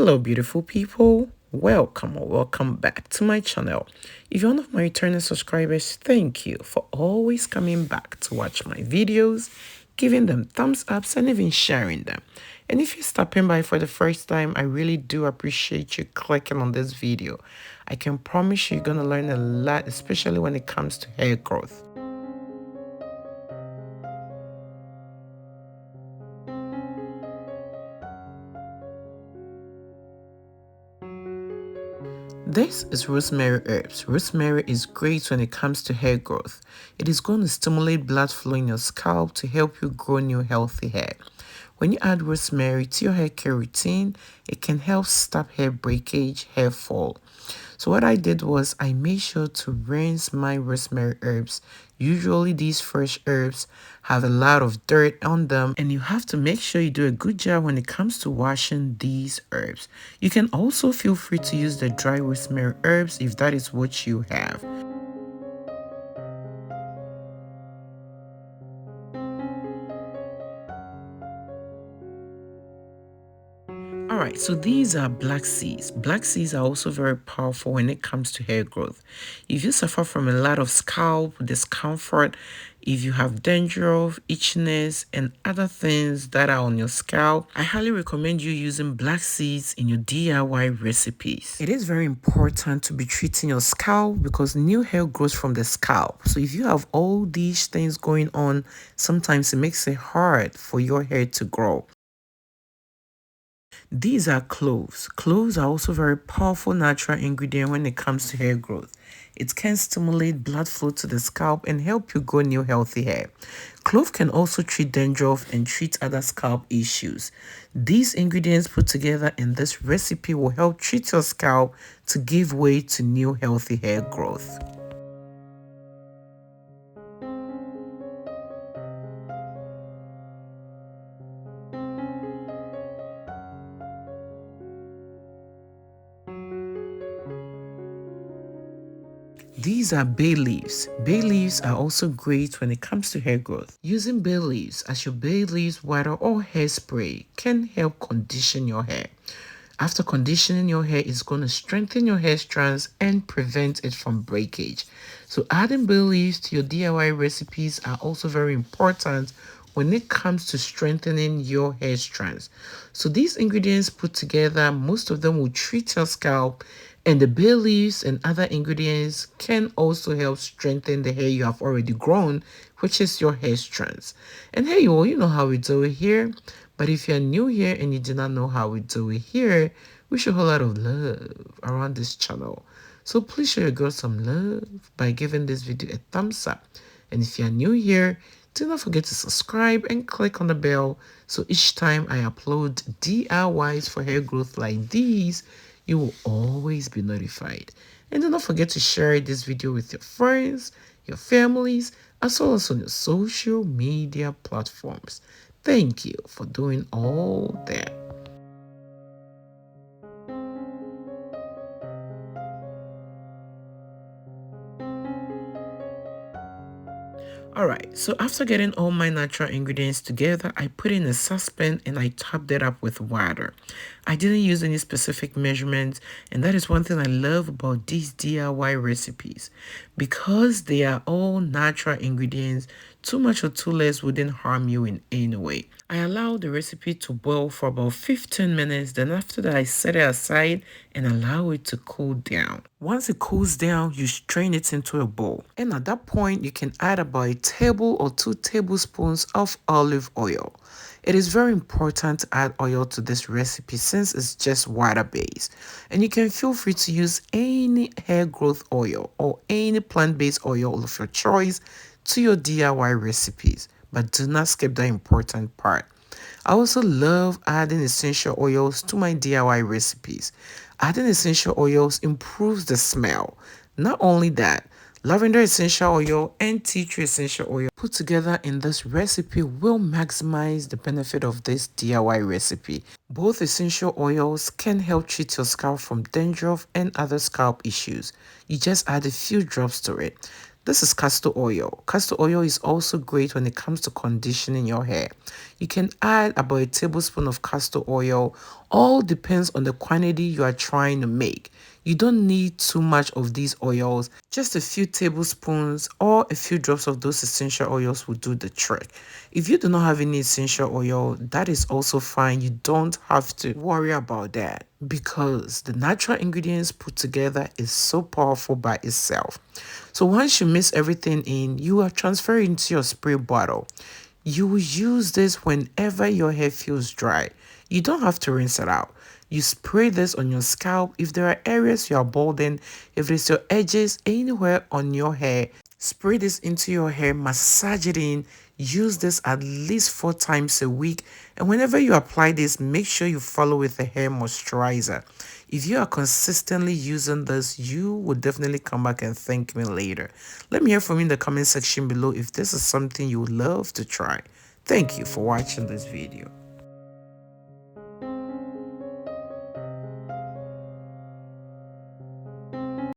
Hello beautiful people, welcome or welcome back to my channel. If you're one of my returning subscribers, thank you for always coming back to watch my videos, giving them thumbs ups and even sharing them. And if you're stopping by for the first time, I really do appreciate you clicking on this video. I can promise you're gonna learn a lot, especially when it comes to hair growth. This is rosemary herbs. Rosemary is great when it comes to hair growth. It is going to stimulate blood flow in your scalp to help you grow new healthy hair. When you add rosemary to your hair care routine, it can help stop hair breakage, hair fall. So what I did was I made sure to rinse my rosemary herbs. Usually these fresh herbs have a lot of dirt on them, and you have to make sure you do a good job when it comes to washing these herbs. You can also feel free to use the dry rosemary herbs if that is what you have. Alright, so these are black seeds. Black seeds are also very powerful when it comes to hair growth. If you suffer from a lot of scalp discomfort, if you have dandruff, itchiness, and other things that are on your scalp, I highly recommend you using black seeds in your DIY recipes. It is very important to be treating your scalp because new hair grows from the scalp. So if you have all these things going on, sometimes it makes it hard for your hair to grow. These are cloves. Cloves are also very powerful natural ingredient when it comes to hair growth. It can stimulate blood flow to the scalp and help you grow new healthy hair. Clove can also treat dandruff and treat other scalp issues. These ingredients put together in this recipe will help treat your scalp to give way to new healthy hair growth. These are bay leaves. Bay leaves are also great when it comes to hair growth. Using bay leaves as your bay leaves water or hairspray can help condition your hair. After conditioning your hair, it's going to strengthen your hair strands and prevent it from breakage. So adding bay leaves to your DIY recipes are also very important when it comes to strengthening your hair strands. So these ingredients put together, most of them will treat your scalp, and the bay leaves and other ingredients can also help strengthen the hair you have already grown, which is your hair strands. And hey, you know how we do it here. But if you're new here and you do not know how we do it here, we show a whole lot of love around this channel. So please show your girl some love by giving this video a thumbs up. And if you're new here, do not forget to subscribe and click on the bell so each time I upload DIYs for hair growth like these, you will always be notified. And do not forget to share this video with your friends, your families, as well as on your social media platforms. Thank you for doing all that. Alright, so after getting all my natural ingredients together, I put in a saucepan and I topped it up with water. I didn't use any specific measurements, and that is one thing I love about these DIY recipes. Because they are all natural ingredients, too much or too less wouldn't harm you in any way. I allowed the recipe to boil for about 15 minutes. Then after that, I set it aside and allow it to cool down. Once it cools down, you strain it into a bowl. And at that point, you can add about a table or 2 tablespoons of olive oil. It is very important to add oil to this recipe since it's just water based. And you can feel free to use any hair growth oil or any plant-based oil of your choice to your DIY recipes, but do not skip the important part. I also love adding essential oils to my DIY recipes. Adding essential oils improves the smell. Not only that, lavender essential oil and tea tree essential oil put together in this recipe will maximize the benefit of this DIY recipe. Both essential oils can help treat your scalp from dandruff and other scalp issues. You just add a few drops to it. This is castor oil. Castor oil is also great when it comes to conditioning your hair. You can add about a tablespoon of castor oil. All depends on the quantity you are trying to make. You don't need too much of these oils. Just a few tablespoons or a few drops of those essential oils will do the trick. If you do not have any essential oil, that is also fine. You don't have to worry about that because the natural ingredients put together is so powerful by itself. So once you mix everything in, you are transferring into your spray bottle. You will use this whenever your hair feels dry. You don't have to rinse it out. You spray this on your scalp. If there are areas you are balding, if it's your edges, anywhere on your hair, spray this into your hair, massage it in. Use this at least 4 times a week. And whenever you apply this, make sure you follow with a hair moisturizer. If you are consistently using this, you will definitely come back and thank me later. Let me hear from you in the comment section below if this is something you would love to try. Thank you for watching this video.